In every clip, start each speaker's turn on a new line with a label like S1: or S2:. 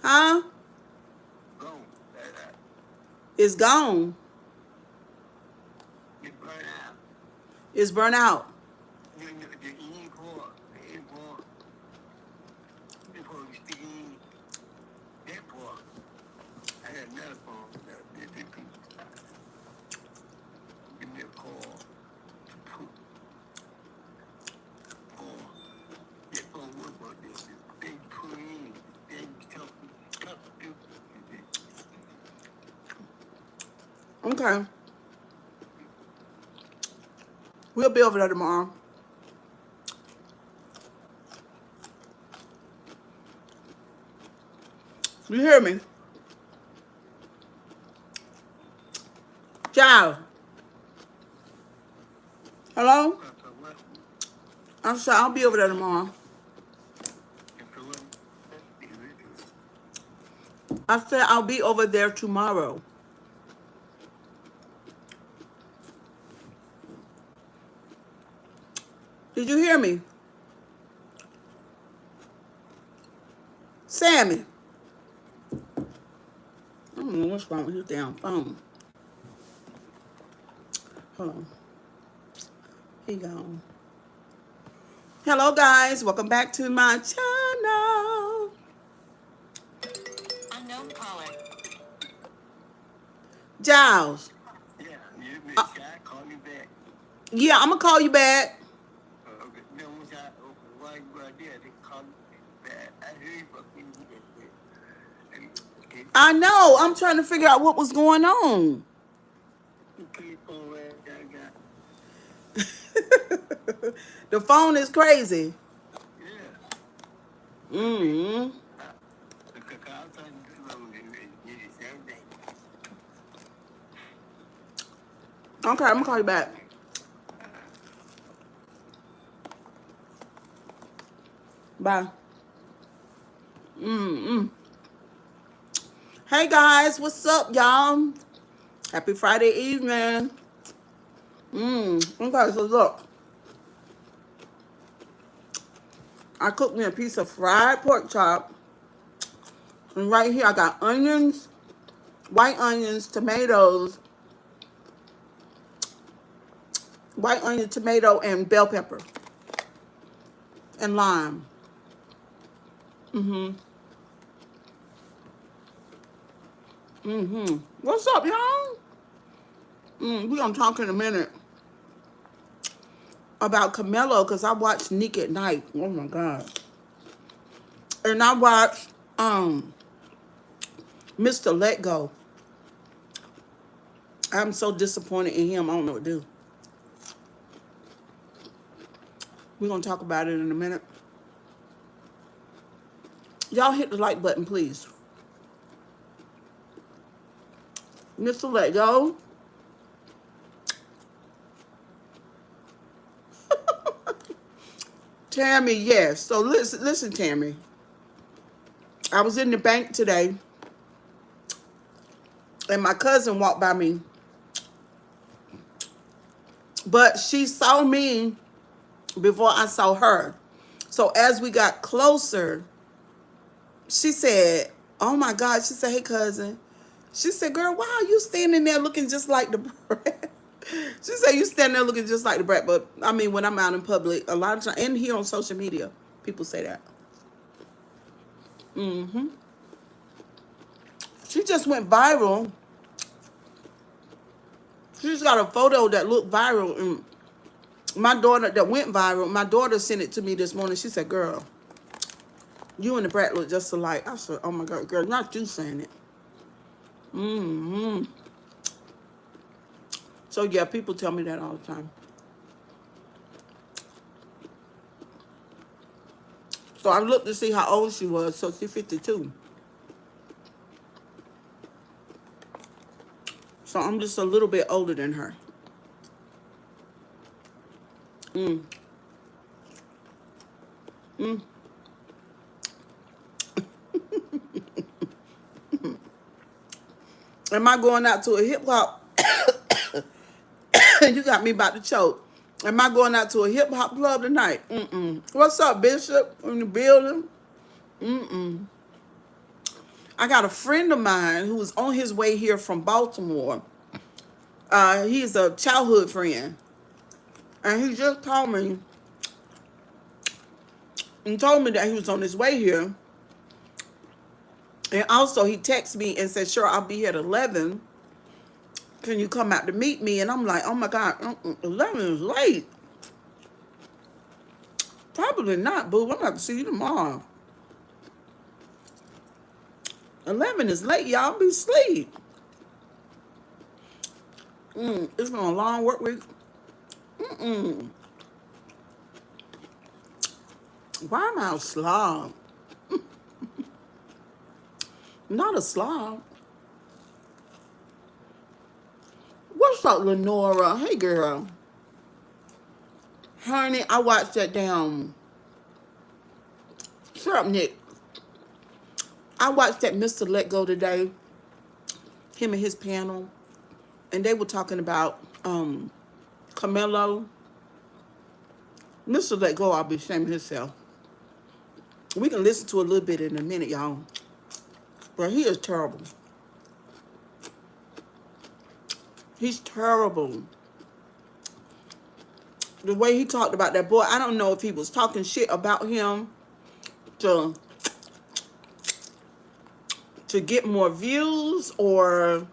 S1: Huh?
S2: Gone.
S1: It's gone.
S2: It burned out.
S1: It's burnt out.
S2: The end part, the end part, before we stick in that part, I had another phone that did people give me a call to put or that phone was what they put in, they talk to
S1: Okay. We'll be over there tomorrow. You hear me? Ciao. Hello?
S2: what
S1: I'm sorry. I'll be over there tomorrow.
S2: if it wasn't
S1: I said I'll be over there tomorrow. Did you hear me? Sammy. I don't know what's wrong with his damn phone. Hold on. He gone. Hello, guys. Welcome back to my channel.
S3: Unknown caller.
S1: Giles.
S2: yeah, you be
S1: Uh,
S2: shy, call me back.
S1: yeah, I'm going to call you back.
S2: Okay, then once I while you were there, they called me back. I heard you fucking do that shit. Okay,
S1: I know. I'm trying to figure out what was going on.
S2: keep on where I got.
S1: The phone is crazy.
S2: Yeah,
S1: Mm-hmm.
S2: I, because I was trying to do something and did the same thing.
S1: Okay, I'm going to call you back. Bye. Mm-hmm. Hey, guys. What's up, y'all? Happy Friday evening. Okay, so look. I cooked me a piece of fried pork chop. And right here, I got onions, white onions, tomatoes, white onion, tomato, and bell pepper. And lime. Mm-hmm. Mm-hmm. What's up, y'all? We're going to talk in a minute about Camelo because I watched Nick at Night. Oh, my God. And I watched Mr. Let Go. I'm so disappointed in him. I don't know what to do. We're going to talk about it in a minute. Y'all hit the like button, please. Mr. Let Go. Tammy, yes. So listen, Tammy. I was in the bank today, and my cousin walked by me, but she saw me before I saw her. So as we got closer, she said, "Oh my God!" She said, "Hey, cousin." She said, "Girl, why are you standing there looking just like the brat?" She said, "You standing there looking just like the brat." But I mean, when I'm out in public, a lot of times, and here on social media, people say that. Mm-hmm. She just went viral. She's got a photo that looked viral, and my daughter that went viral. My daughter sent it to me this morning. She said, "Girl, you and the brat look just alike." I said, "Oh my God, girl, not you saying it." Mm-hmm. So yeah, people tell me that all the time. So I looked to see how old she was. So she's 52. So I'm just a little bit older than her. Mm. Mm. Am I going out to a hip hop? You got me about to choke. Am I going out to a hip hop club tonight? Mm-mm. What's up, Bishop? In the building? Mm-mm. I got a friend of mine who was on his way here from Baltimore. He's a childhood friend. And he just called me and told me that he was on his way here. And also he texted me and said, sure, I'll be here at 11. Can you come out to meet me? And I'm like, oh my God, 11 is late. Probably not, boo. I'm going to have to see you tomorrow. 11 is late, y'all. Be asleep. It's been a long work week. Why am I a slob? Not a slob. What's up, Lenora? Hey, girl. Honey, I watched that damn... Shut up, Nick. I watched that Mr. Let Go today. Him and his panel. And they were talking about Carmelo. Mr. Let Go, I'll be ashamed of himself. We can listen to a little bit in a minute, y'all. But he is terrible. He's terrible. The way he talked about that boy, I don't know if he was talking shit about him to get more views, or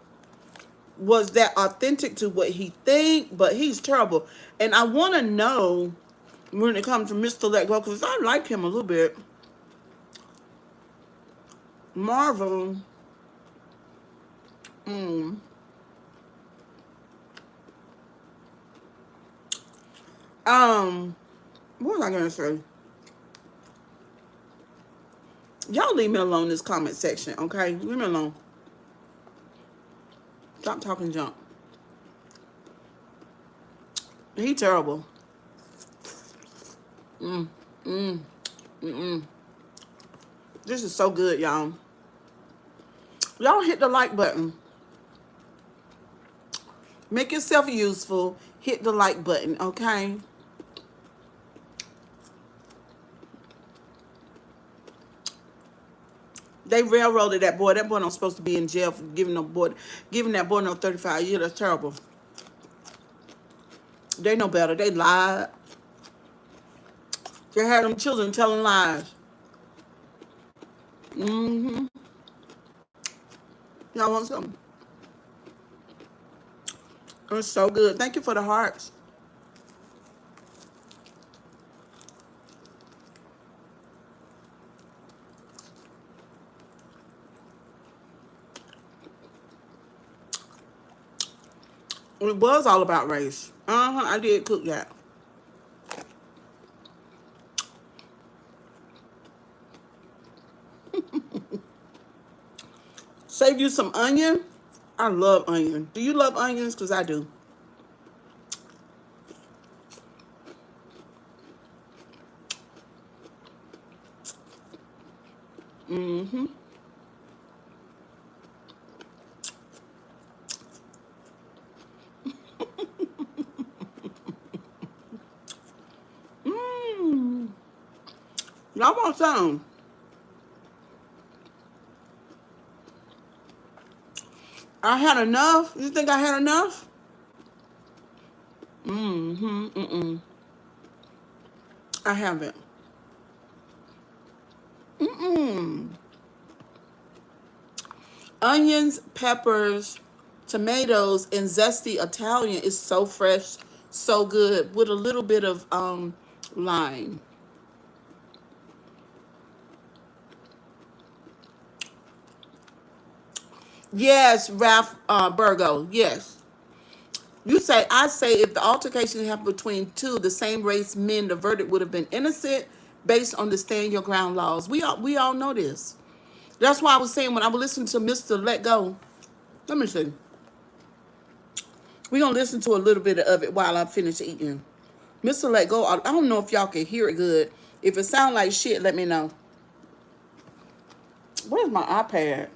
S1: was that authentic to what he think, but he's terrible. And I want to know when it comes to Mr. Let Go, because I like him a little bit. Marvel. What was I gonna say? Y'all leave me alone in this comment section, okay? Leave me alone. Stop talking junk. He terrible. This is so good, y'all. Y'all hit the like button. Make yourself useful. Hit the like button, okay? They railroaded that boy. That boy not supposed to be in jail for giving that boy no 35 years. That's terrible. They know better. They lied. They had them children telling lies. Y'all want something? It was so good. Thank you for the hearts. It was all about race. I did cook that. Save you some onion. I love onion. Do you love onions? Because I do. Y'all want some? I had enough. You think I had enough? I haven't. Onions, peppers, tomatoes, and zesty Italian is so fresh, so good, with a little bit of lime. Yes, Ralph Burgo. Yes. I say if the altercation happened between two the same race men, the verdict would have been innocent based on the stand your ground laws. We all know this. That's why I was saying when I was listening to Mr. Let Go. Let me see. We're going to listen to a little bit of it while I finish eating. Mr. Let Go, I don't know if y'all can hear it good. If it sounds like shit, let me know. Where's my iPad?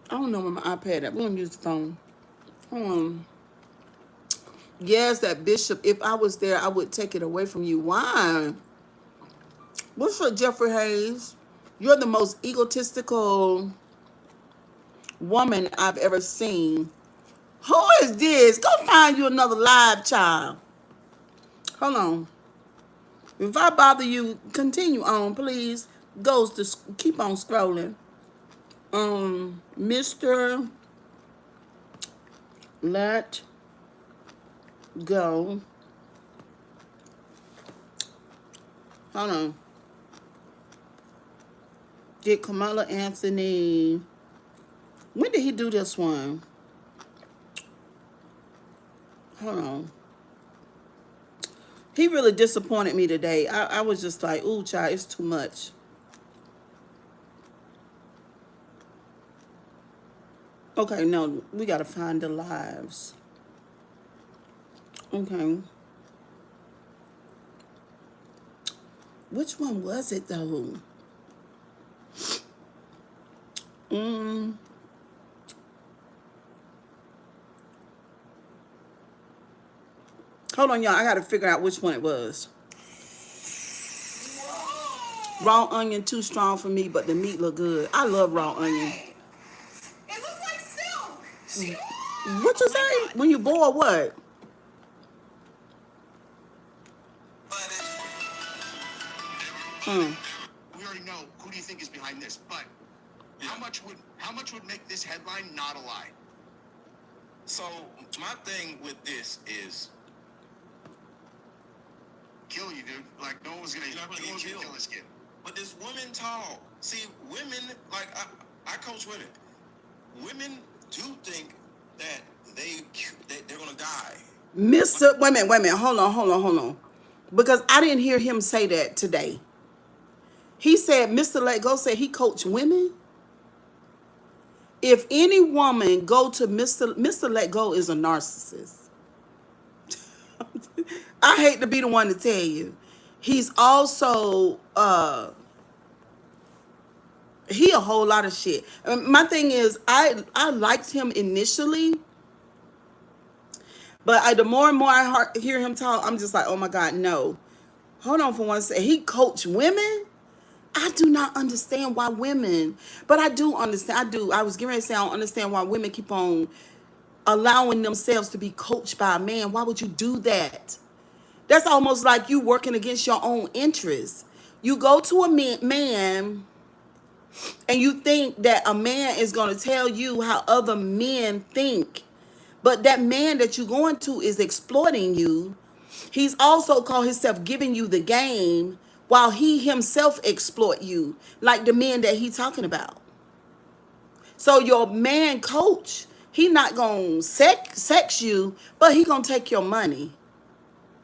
S1: I don't know where my iPad at. We're going to use the phone. Hold on. Yes, that Bishop. If I was there, I would take it away from you. Why? What's up, Jeffrey Hayes? You're the most egotistical woman I've ever seen. Who is this? Go find you another live child. Hold on. If I bother you, continue on, please. Goes to keep on scrolling. Mr. Let Go. Hold on. Did Kamala Anthony? When did he do this one? Hold on. He really disappointed me today. I was just like, ooh, child, it's too much. Okay, no, we gotta find the lives. Okay. Which one was it though? Hold on, y'all. I gotta figure out which one it was. Raw onion too strong for me, but the meat look good. I love raw onion.
S3: It looks like silk.
S1: What you say? When you boil what?
S3: We already know who do you think is behind this, but how much would make this headline not a lie?
S4: So my thing with this is
S3: Kill you, dude. Like no one's gonna kill this kid.
S4: but this women talk. See, women, like I coach women. Women do think that they're gonna die.
S1: Mr. Wait a minute. Hold on. Because I didn't hear him say that today. He said Mr. Let Go said he coached women. If any woman go to Mr. Let Go is a narcissist. I hate to be the one to tell you. He's also he a whole lot of shit. My thing is I liked him initially, but the more and more I hear him talk, I'm just like, oh my God, no. Hold on for one second. He coached women? I do not understand why women, but I do understand. I do. I was getting ready to say I don't understand why women keep on allowing themselves to be coached by a man. Why would you do that? That's almost like you working against your own interests. You go to a man and you think that a man is going to tell you how other men think. But that man that you're going to is exploiting you. He's also called himself giving you the game while he himself exploit you, like the men that he talking about. So your man coach, he not going to sex you, but he going to take your money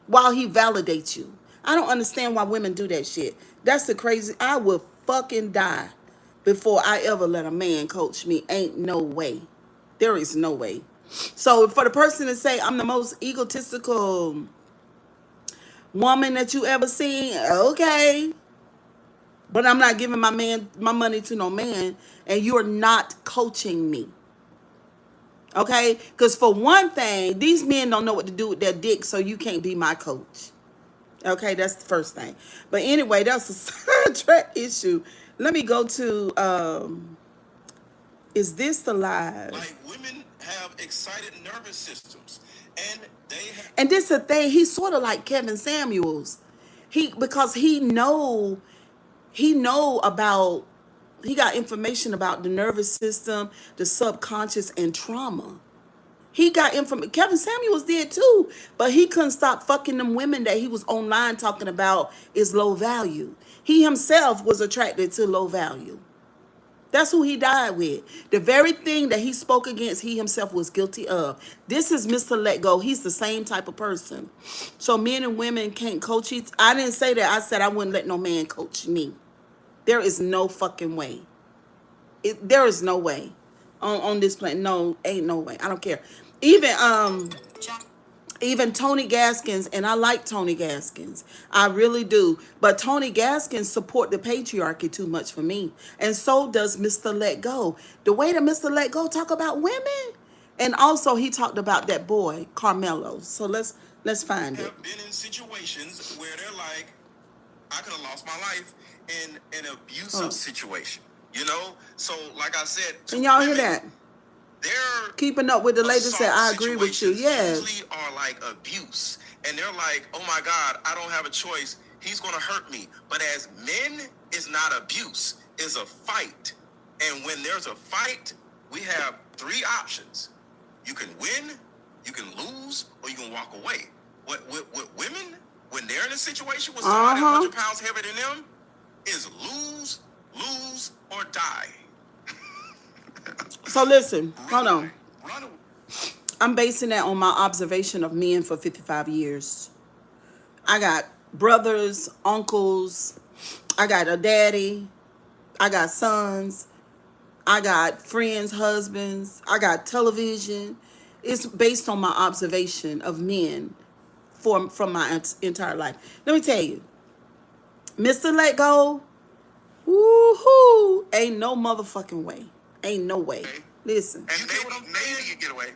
S1: while he validates you. I don't understand why women do that shit. That's the crazy. I will fucking die before I ever let a man coach me. Ain't no way. There is no way. So for the person to say I'm the most egotistical woman that you ever seen, okay. But I'm not giving my money to no man, and you're not coaching me. Okay? Because for one thing, these men don't know what to do with their dick, so you can't be my coach. Okay, that's the first thing. But anyway, that's a sidetrack issue. Let me go to is this the live?
S4: Like women have excited nervous systems, and they have.
S1: And this is the thing, he's sort of like Kevin Samuels. Because he about, he got information about the nervous system, the subconscious, and trauma. He got information. Kevin Samuels did too, but he couldn't stop fucking them women that he was online talking about is low value. He himself was attracted to low value. That's who he died with. The very thing that he spoke against, he himself was guilty of. This is Mr. Let Go. He's the same type of person. So men and women can't coach each. I didn't say that. I said I wouldn't let no man coach me. There is no fucking way. There is no way on this planet. No, ain't no way. I don't care. Even Tony Gaskins, and I like Tony Gaskins. I really do. But Tony Gaskins support the patriarchy too much for me. And so does Mr. Let Go. The way that Mr. Let Go talk about women. And also he talked about that boy, Carmelo. So let's find it.
S4: Have been in situations where they're like, I could have lost my life in an abusive situation. You know, so like I said,
S1: Can y'all hear that?
S4: They're
S1: Keeping up with the lady said,
S4: assault
S1: I agree with you.
S4: situations
S1: Yes.
S4: usually are like abuse, and they're like, oh my God, I don't have a choice. He's gonna hurt me. But as men, it's not abuse. It's a fight. And when there's a fight, we have three options. You can win, you can lose, or you can walk away. With women, when they're in a situation with somebody 100 pounds heavier than them, is lose, or die.
S1: So listen, hold on.
S3: Run away.
S1: I'm basing that on my observation of men for 55 years. I got brothers, uncles, I got a daddy, I got sons, I got friends, husbands, I got television. It's based on my observation of men from my entire life. Let me tell you, Mr. Let Go, woohoo, ain't no motherfucking way. Ain't no way.
S3: Okay.
S1: Listen.
S3: And maybe you get away.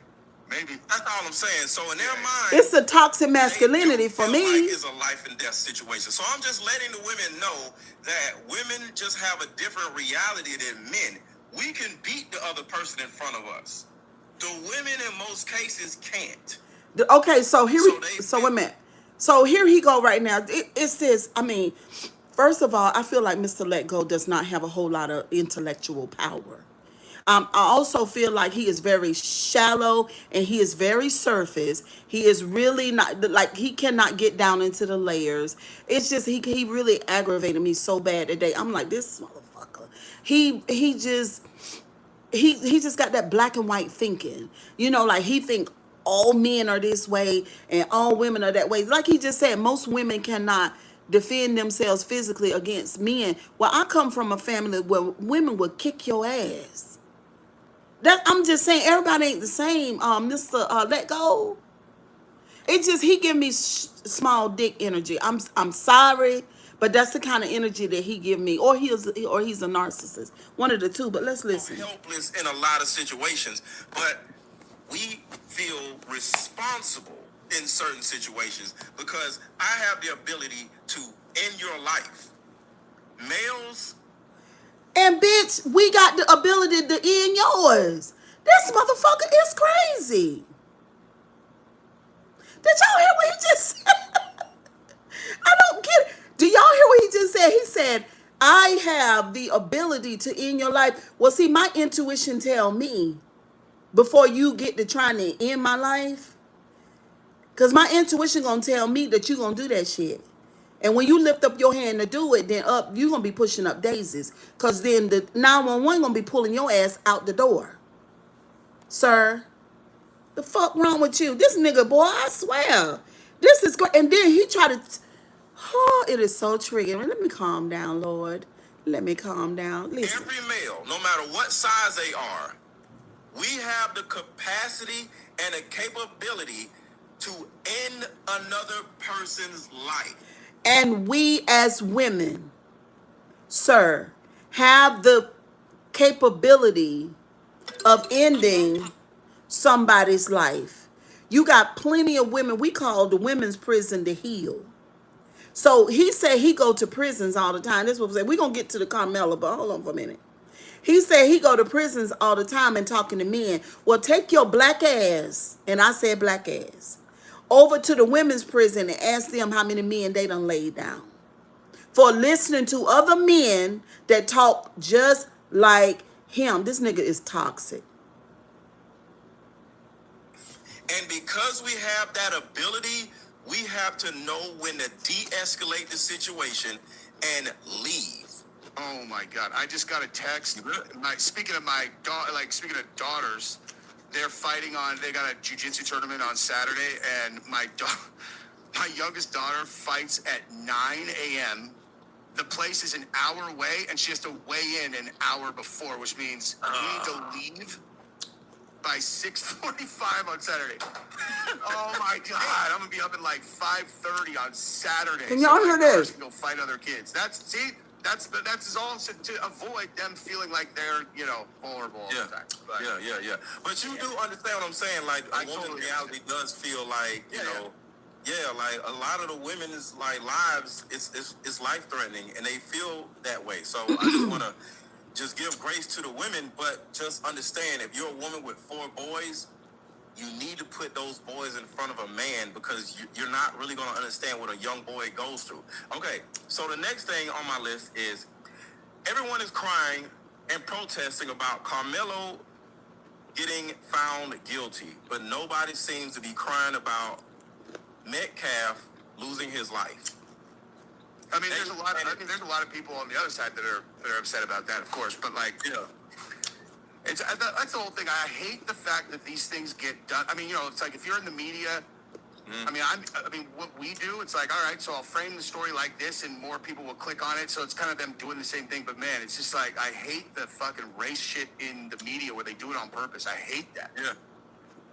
S3: Maybe.
S4: That's all I'm saying. So in their mind,
S1: It's a toxic
S4: they
S1: masculinity
S4: do
S1: for
S4: feel
S1: me.
S4: like it's a life and death situation. So I'm just letting the women know that women just have a different reality than men. We can beat the other person in front of us. The women in most cases can't.
S1: Okay, so here
S4: So
S1: we
S4: they
S1: so
S4: feel-
S1: wait a minute. So here he go right now. It says, I mean, first of all, I feel like Mr. Let Go does not have a whole lot of intellectual power. I also feel like he is very shallow and he is very surface. He is really not like he cannot get down into the layers. It's just he really aggravated me so bad today. I'm like, this motherfucker. He just got that black and white thinking. You know, like he think all men are this way and all women are that way. Like he just said, most women cannot defend themselves physically against men. Well, I come from a family where women would kick your ass. That I'm just saying, everybody ain't the same. Mr. Let Go. It just he give me small dick energy. I'm sorry, but that's the kind of energy that he give me. Or he's a narcissist. One of the two. But let's listen.
S4: helpless in a lot of situations, but we feel responsible in certain situations because I have the ability to end your life. Males,
S1: And bitch, we got the ability to end yours. This motherfucker is crazy. Did y'all hear what he just said? I don't get it. Do y'all hear what he just said? He said, I have the ability to end your life. Well, see, my intuition tell me before you get to trying to end my life, because my intuition gonna tell me that you gonna do that shit. And when you lift up your hand to do it, then you gonna be pushing up daisies. Because then the 911 gonna be pulling your ass out the door. Sir, the fuck wrong with you? This nigga, boy, I swear. This is great. And then he tried to, oh, it is so triggering. Let me calm down, Lord. Let me calm down. Listen.
S4: every male, no matter what size they are, we have the capacity and the capability to end another person's life.
S1: And we as women, sir, have the capability of ending somebody's life. You got plenty of women. We call the women's prison to heal. So he said he go to prisons all the time. This is what we say. We're going to get to the Carmela, but hold on for a minute. He said he go to prisons all the time and talking to men. Well, take your black ass, and I said black ass, over to the women's prison and ask them how many men they done laid down for listening to other men that talk just like him. This nigga is toxic.
S4: And because we have that ability, we have to know when to de-escalate the situation and leave.
S3: Oh my God! I just got a text. Speaking of daughters, they're fighting on. They got a jiu-jitsu tournament on Saturday, and my youngest daughter fights at 9 a.m. The place is an hour away, and she has to weigh in an hour before, which means we need to leave by 6:45 on Saturday. Oh my God! I'm gonna be up at like 5:30 on Saturday.
S1: Can y'all hear this?
S3: Go fight other kids. That's all to avoid them feeling like they're vulnerable all the time. But,
S4: Yeah. But you do understand what I'm saying? Like, a woman's
S3: totally
S4: reality does feel like, you know, Yeah, like a lot of the women's like lives, it's life threatening, and they feel that way. So I just want to just give grace to the women, but just understand if you're a woman with 4 boys, you need to put those boys in front of a man because you're not really going to understand what a young boy goes through. Okay, so the next thing on my list is everyone is crying and protesting about Carmelo getting found guilty, but nobody seems to be crying about Metcalf losing his life.
S3: I mean, there's a lot of people on the other side that are upset about that, of course. But like,
S4: Yeah.
S3: That's the whole thing. I hate the fact that these things get done. I mean, it's like if you're in the media. I mean, what we do, it's like, all right, so I'll frame the story like this, and more people will click on it. So it's kind of them doing the same thing. But man, it's just like I hate the fucking race shit in the media where they do it on purpose. I hate that.
S4: Yeah,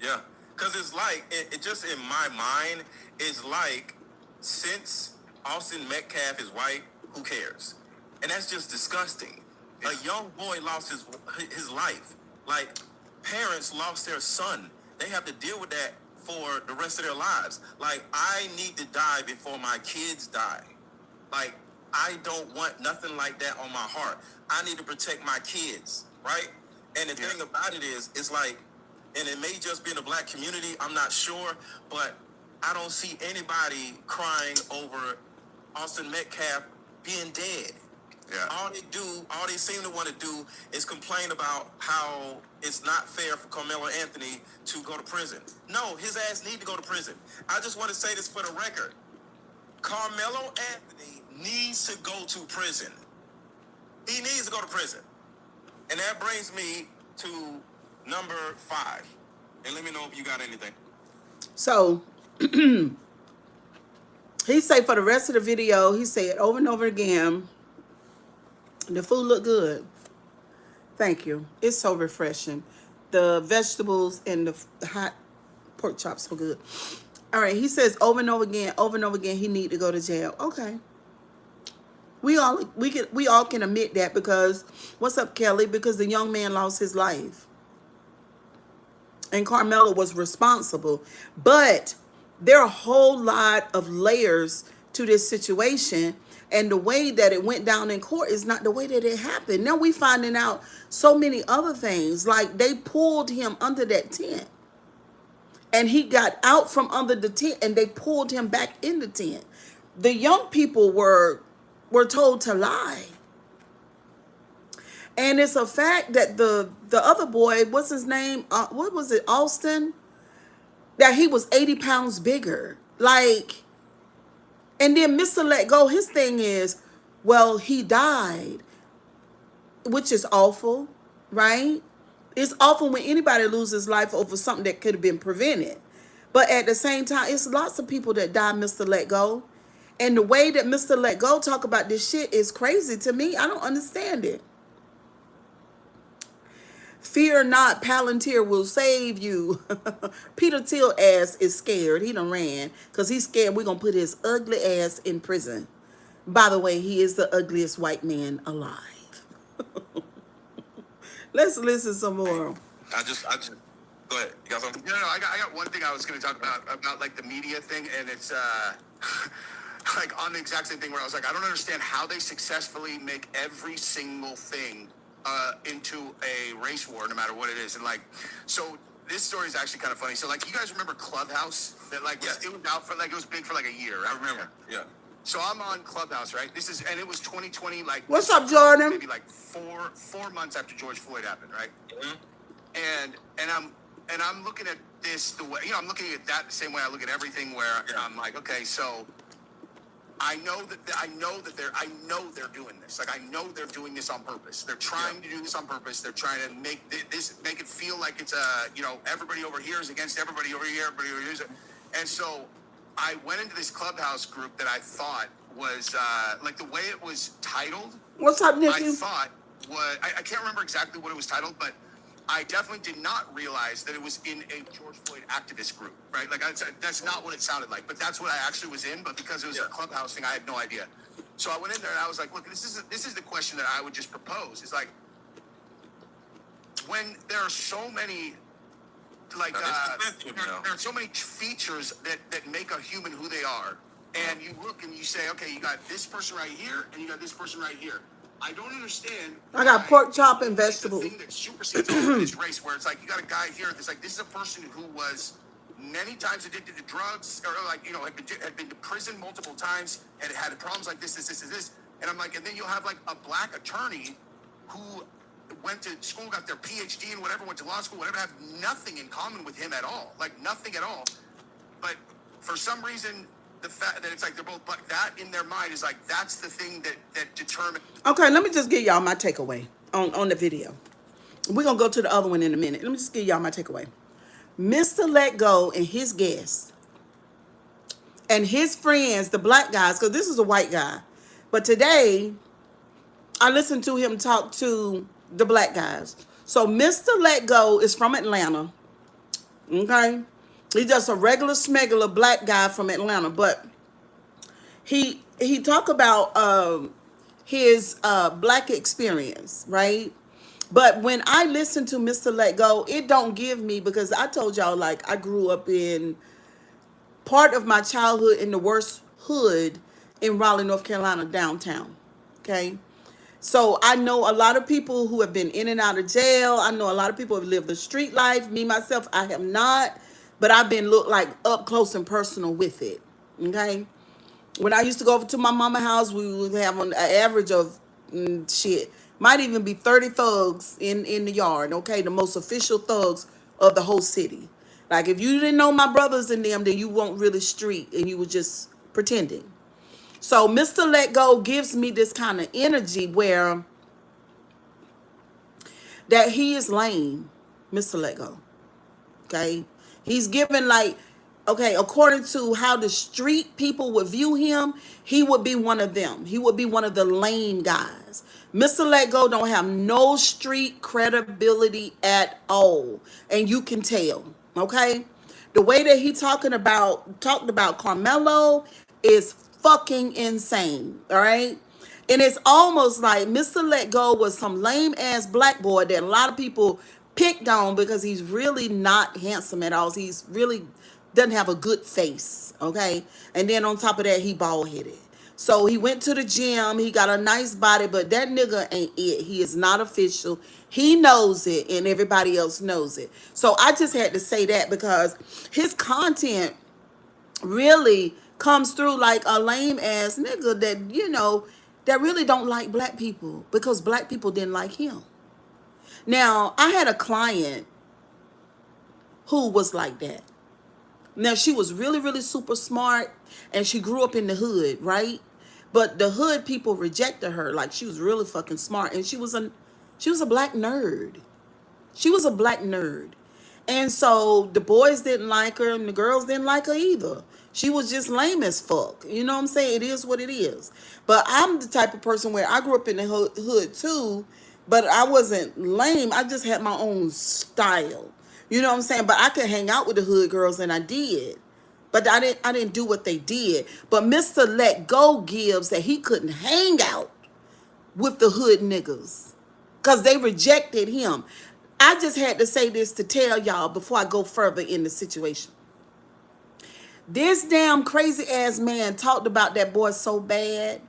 S4: yeah. Because it's like it just in my mind is like since Austin Metcalf is white, who cares? And that's just disgusting.
S3: Yeah.
S4: A young boy lost his life. Like parents lost their son. They have to deal with that for the rest of their lives. Like, I need to die before my kids die. Like, I don't want nothing like that on my heart. I need to protect my kids, right? And the thing about it is, it's like, and it may just be in the black community, I'm not sure, but I don't see anybody crying over Austin Metcalf being dead.
S3: Yeah.
S4: All they seem to want to do is complain about how it's not fair for Carmelo Anthony to go to prison. No, his ass need to go to prison. I just want to say this for the record. Carmelo Anthony needs to go to prison. He needs to go to prison. And that brings me to number 5. And let me know if you got anything.
S1: So he said for the rest of the video, he said over and over again, the food looked good. Thank you. It's so refreshing. The vegetables and the hot pork chops so good. All right. He says over and over again, he need to go to jail. Okay. We all can admit that because what's up, Kelly? Because the young man lost his life. And Carmelo was responsible. But there are a whole lot of layers to this situation. And the way that it went down in court is not the way that it happened. Now we finding out so many other things. Like they pulled him under that tent. And he got out from under the tent and they pulled him back in the tent. The young people were told to lie. And it's a fact that the other boy, what's his name? What was it, Austin? That he was 80 pounds bigger. Like, and then Mr. Let Go, his thing is, well, he died, which is awful, right? It's awful when anybody loses life over something that could have been prevented. But at the same time, it's lots of people that die, Mr. Let Go. And the way that Mr. Let Go talk about this shit is crazy to me. I don't understand it. Fear not, Palantir will save you. Peter Thiel ass is scared. He done ran because he's scared we're going to put his ugly ass in prison. By the way, he is the ugliest white man alive. Let's listen some more.
S4: I just go ahead. You got something?
S3: No, I got one thing I was going to talk about like the media thing, and it's like on the exact same thing where I was like, I don't understand how they successfully make every single thing into a race war, no matter what it is. And like, so this story is actually kind of funny. So like, you guys remember Clubhouse? That like, it was out for like, it was big for like a year. Right?
S4: I remember. Yeah.
S3: So I'm on Clubhouse, right? And it was 2020, like.
S1: What's up, Jordan?
S3: Maybe like four months after George Floyd happened, right? Mm-hmm. And I'm looking at this the way, I'm looking at that the same way I look at everything. Where I'm like, okay, so I know they're doing this. Like I know they're doing this on purpose. They're trying to do this on purpose. They're trying to make it feel like it's everybody over here is against everybody over here. Everybody over here. And so I went into this Clubhouse group that I thought was like the way it was titled.
S1: What's up, Nikki?
S3: I thought I can't remember exactly what it was titled, but I definitely did not realize that it was in a George Floyd activist group, right? Like that's not what it sounded like, but that's what I actually was in. But because it was a Clubhouse thing, I had no idea. So I went in there and I was like, look, this is the question that I would just propose. It's like when there are so many like
S4: Now, it's expensive now.
S3: there are so many features that make a human who they are. And you look and you say, okay, you got this person right here, and you got this person right here. I don't understand.
S1: I got
S3: why
S1: pork chop and
S3: the
S1: vegetables.
S3: thing that supersedes all of this race, where it's like you got a guy here that's like, this is a person who was many times addicted to drugs, or like, you know, had been to prison multiple times and had problems like this. And I'm like, and then you'll have like a black attorney who went to school, got their PhD and whatever, went to law school, whatever, have nothing in common with him at all. Like nothing at all. But for some reason, the fact that it's like they're both, but that in their mind is like, that's the thing that determines.
S1: Okay, let me just give y'all my takeaway on the video. We're going to go to the other one in a minute. Let me just give y'all my takeaway. Mr. Let Go and his guests and his friends, the black guys, because this is a white guy. But today, I listened to him talk to the black guys. So Mr. Let Go is from Atlanta. Okay? He's just a regular smegular black guy from Atlanta. But he talk about his black experience, right? But when I listen to Mr. Let Go, it don't give me, because I told y'all, like, I grew up in part of my childhood in the worst hood in Raleigh, North Carolina, downtown. Okay? So I know a lot of people who have been in and out of jail. I know a lot of people have lived the street life. Me, myself, I have not. But I've been looked like up close and personal with it. Okay? When I used to go over to my mama's house, we would have an average of might even be 30 thugs in the yard, okay? The most official thugs of the whole city. Like, if you didn't know my brothers and them, then you weren't really street, and you were just pretending. So Mr. Let Go gives me this kind of energy where that he is lame, Mr. Let Go, okay? He's given like, okay, according to how the street people would view him, he would be one of them. He would be one of the lame guys. Mr. Let Go don't have no street credibility at all. And you can tell, okay? The way that he talked about Carmelo is fucking insane, all right? And it's almost like Mr. Let Go was some lame ass black boy that a lot of people picked on because he's really not handsome at all. He's really doesn't have a good face, okay? And then on top of that, he bald headed. So he went to the gym. He got a nice body, but that nigga ain't it. He is not official. He knows it, and everybody else knows it. So I just had to say that because his content really comes through like a lame ass nigga that, you know, that really don't like black people because black people didn't like him. Now, I had a client who was like that. Now, she was really, really super smart, and she grew up in the hood, right? But the hood people rejected her. Like, she was really fucking smart, and she was a black nerd. She was a black nerd. And so the boys didn't like her, and the girls didn't like her either. She was just lame as fuck. You know what I'm saying? It is what it is. But I'm the type of person where I grew up in the hood too, but I wasn't lame. I just had my own style. You know what I'm saying? But I could hang out with the hood girls, and I did. But I didn't do what they did. But Mr. Let Go gives that he couldn't hang out with the hood niggas because they rejected him. I just had to say this to tell y'all before I go further in the situation. This damn crazy ass man talked about that boy so bad.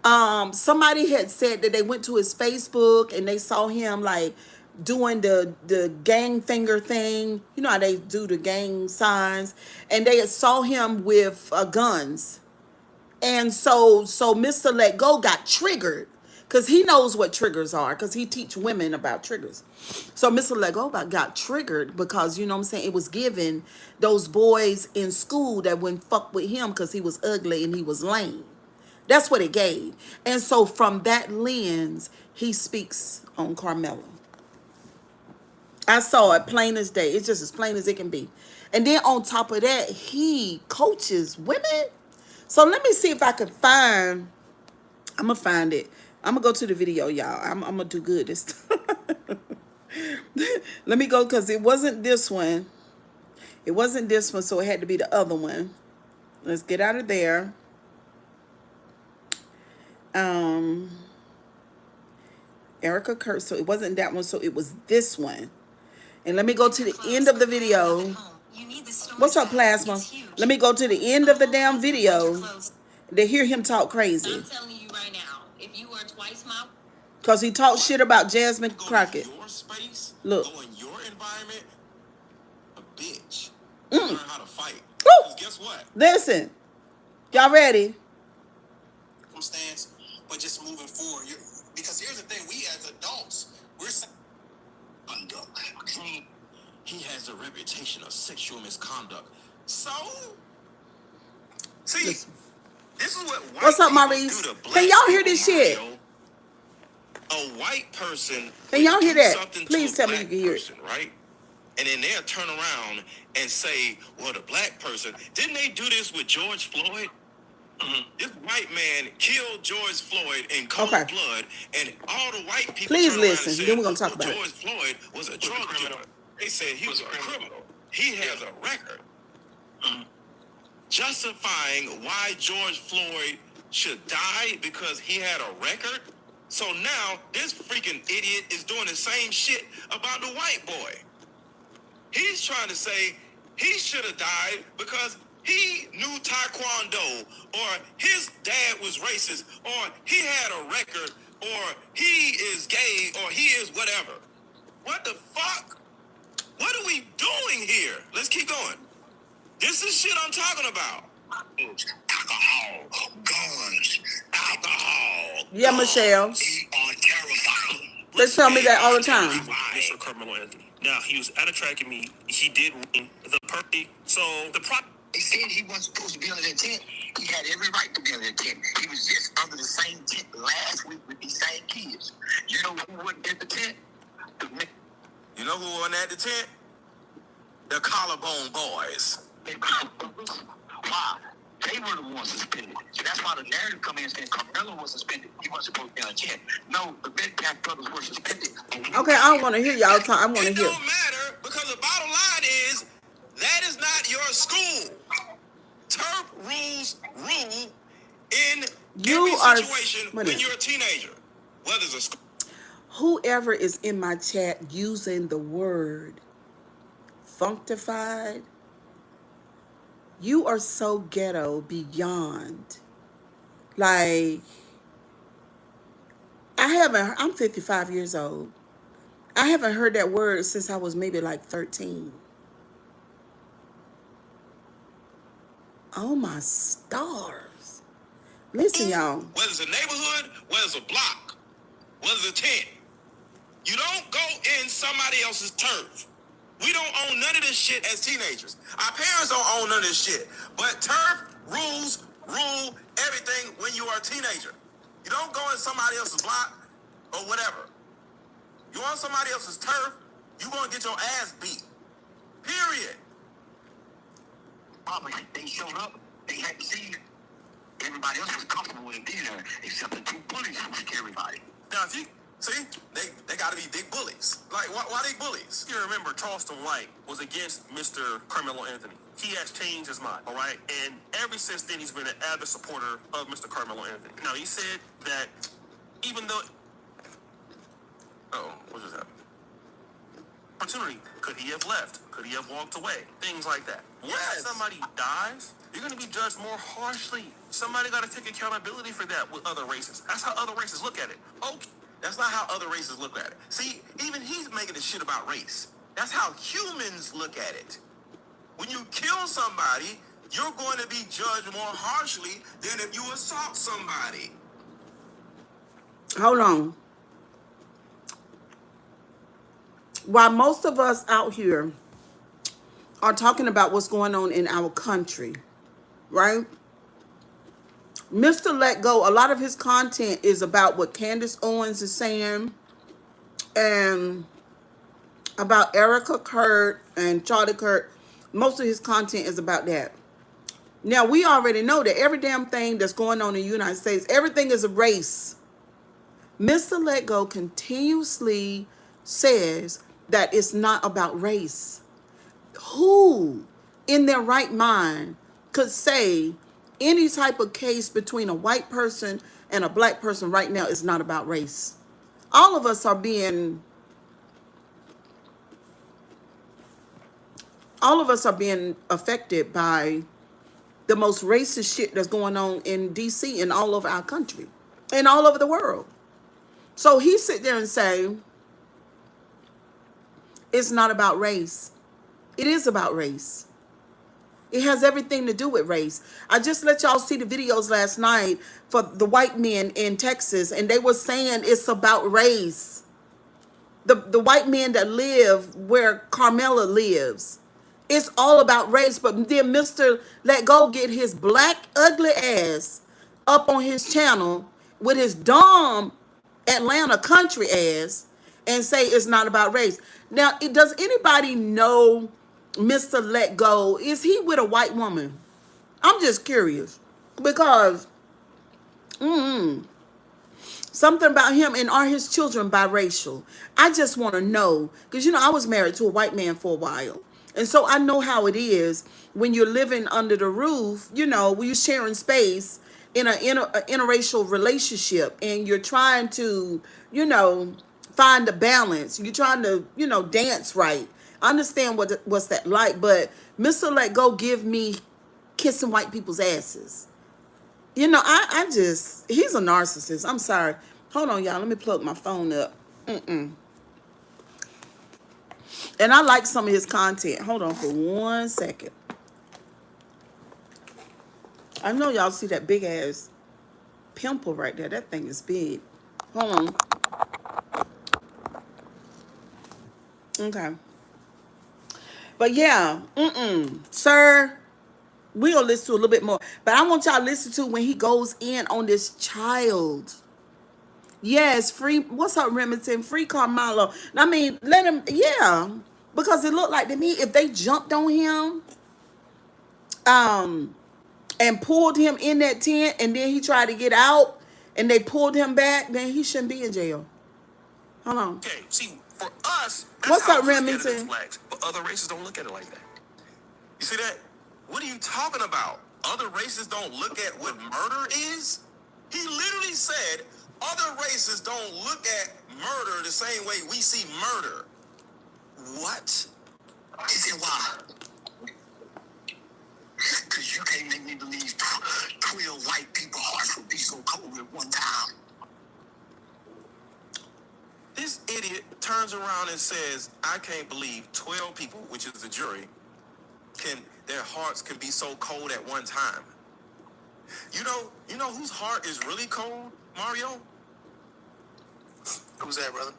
S1: Somebody had said that they went to his Facebook and they saw him like doing the gang finger thing. You know how they do the gang signs. And they saw him with guns. And so Mr. Let Go got triggered because he knows what triggers are because he teach women about triggers. So Mr. Let Go got triggered because, you know what I'm saying, it was given those boys in school that wouldn't fuck with him because he was ugly and he was lame. That's what it gave. And so from that lens, he speaks on Carmelo. I saw it plain as day. It's just as plain as it can be. And then on top of that, he coaches women. So let me see if I can find, I'm going to find it. I'm going to go to the video, y'all. I'm going to do good this time. Let me go because it wasn't this one. It wasn't this one, so it had to be the other one. Let's get out of there. Erica Kurt, so it wasn't that one, so it was this one. And let me go to the end of the video. What's up, Plasma? Let me go to the end of the damn video to hear him talk crazy.
S5: I'm telling you right now, if you were twice my...
S1: Because he talked shit about Jasmine
S4: Go
S1: Crockett.
S4: in your space,
S1: Look.
S4: go in your environment, a bitch.
S1: Mm.
S4: Learn how to fight.
S1: Woo!
S4: Because guess what?
S1: Listen. Y'all ready?
S4: Stance, but just moving forward. Because here's the thing, we as adults, we're he has a reputation of sexual misconduct. So, see,
S1: Listen.
S4: this is what white
S1: What's up,
S4: people
S1: Maurice?
S4: do to black
S1: Can y'all hear
S4: people,
S1: this shit?
S4: Mario. A white person
S1: Can y'all
S4: would
S1: hear
S4: do
S1: that?
S4: something
S1: Please
S4: to a
S1: tell me you
S4: black
S1: can hear it.
S4: person, right? And then they'll turn around and say, well, the black person, didn't they do this with George Floyd? This white man killed George Floyd in cold blood, and all the white people
S1: Please
S4: turned
S1: listen.
S4: around and said,
S1: Then we're gonna talk about it.
S4: George Floyd was a drug dealer. They said he was a criminal. He has a record. Justifying why George Floyd should die because he had a record. So now this freaking idiot is doing the same shit about the white boy. He's trying to say he should have died because he knew Taekwondo, or his dad was racist, or he had a record, or he is gay, or he is whatever. What the fuck? What are we doing here? Let's keep going. This is shit I'm talking about. Alcohol, guns, alcohol.
S1: Yeah,
S4: guns.
S1: Michelle.
S4: They are terrifying.
S1: They tell me that all the time.
S6: Mr. Carmelo Anthony. Now, he was at a track and meet. He did win the perfect. So the
S2: They said he wasn't supposed to be under the tent. He had every right to be under the tent. He was just under the same tent last week with these same kids. You know who wasn't at the tent?
S4: You know who wasn't at the tent? The Collarbone Boys.
S2: Why? They were the ones suspended. So that's why the narrative come in saying Carmelo was suspended. He wasn't supposed to be on the tent. No, the Metcalf brothers were suspended.
S1: Okay, I don't want to hear y'all talk. I want to
S4: It
S1: hear.
S4: don't matter because the bottom line is that is not your school. Turf rules rule in
S1: You
S4: every
S1: are-
S4: situation
S1: wait a
S4: when
S1: minute.
S4: you're a teenager. Whether it's a school.
S1: Whoever is in my chat using the word functified, you are so ghetto beyond. Like, I'm 55 years old. I haven't heard that word since I was maybe like 13. Oh my stars. Listen, y'all.
S4: Whether it's a neighborhood, whether it's a block, whether it's a tent. You don't go in somebody else's turf. We don't own none of this shit as teenagers. Our parents don't own none of this shit. But turf rules rule everything when you are a teenager. You don't go in somebody else's block or whatever. You on somebody else's turf, you gonna get your ass beat. Period.
S2: Probably they showed up, they had to see everybody else was comfortable with it being there, except the two bullies who scared everybody.
S4: Now, if you see, they got to be big bullies. Like, why they bullies?
S6: You remember Charleston White was against Mr. Carmelo Anthony. He has changed his mind, all right? And ever since then, he's been an avid supporter of Mr. Carmelo Anthony. Now, he said that even though... what just happened? Opportunity. Could he have left? Could he have walked away? Things like that.
S4: Yes.
S6: When somebody dies, you're going to be judged more harshly. Somebody got to take accountability for that with other races. That's how other races look at it. Okay.
S4: That's not how other races look at it. See, even he's making this shit about race. That's how humans look at it. When you kill somebody, you're going to be judged more harshly than if you assault somebody.
S1: Hold on. While most of us out here are talking about what's going on in our country, right? Mr. Let Go, a lot of his content is about what Candace Owens is saying and about Erica Kurt and Charlie Kurt. Most of his content is about that. Now, we already know that every damn thing that's going on in the United States, everything is a race. Mr. Let Go continuously says that it's not about race. Who in their right mind could say any type of case between a white person and a black person right now is not about race? All of us are being all of us are being affected by the most racist shit that's going on in DC and all over our country and all over the world. So he sit there and say, it's not about race. It is about race. It has everything to do with race. I just let y'all see the videos last night for the white men in Texas, and they were saying it's about race. The white men that live where Carmela lives. It's all about race. But then Mr. Let Go get his black ugly ass up on his channel with his dumb Atlanta country ass and say it's not about race. Now, does anybody know Mr. Let Go? Is he with a white woman? I'm just curious because something about him, and are his children biracial? I just want to know because, you know, I was married to a white man for a while. And so I know how it is when you're living under the roof, you know, when you're sharing space in an interracial relationship and you're trying to, you know, find a balance. You're trying to, you know, dance right. I understand what's that like, but Mr. Let Go give me kissing white people's asses. You know, I just, he's a narcissist. I'm sorry. Hold on, y'all. Let me plug my phone up. And I like some of his content. Hold on for 1 second. I know y'all see that big ass pimple right there. That thing is big. Hold on. Okay. But yeah, sir, we'll listen to a little bit more. But I want y'all to listen to when he goes in on this child. Yes, free, what's up, Remington? Free Carmelo. I mean, let him, yeah. Because it looked like to me, if they jumped on him, and pulled him in that tent, and then he tried to get out, and they pulled him back, then he shouldn't be in jail. Hold on.
S6: Okay, see, for us, that's
S1: What's
S6: how
S1: up,
S6: we look at it as
S1: Remington?
S6: blacks, but other races don't look at it like that. You see that? What are you talking about? Other races don't look at what murder is? He literally said other races don't look at murder the same way we see murder. What?
S2: I said, why? Because you can't make me believe 12 white people hearts would be so cold at one time.
S6: This idiot turns around and says, I can't believe 12 people, which is the jury, their hearts can be so cold at one time. You know whose heart is really cold, Mario?
S2: Who's that, brother?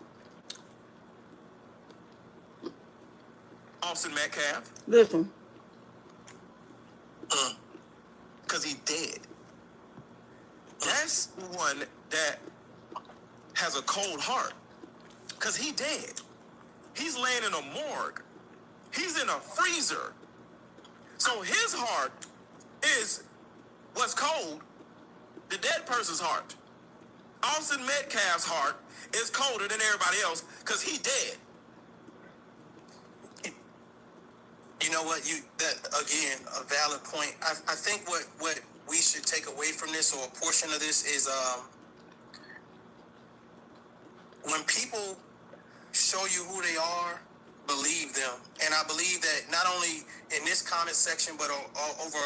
S6: Austin Metcalf.
S1: Listen.
S6: Because he's dead. That's one that has a cold heart. Because he dead. He's laying in a morgue. He's in a freezer. So his heart is what's cold, the dead person's heart. Austin Metcalf's heart is colder than everybody else because he dead.
S7: You know what? That again, a valid point. I think what we should take away from this, or a portion of this, is when people show you who they are, believe them. And I believe that not only in this comment section, but over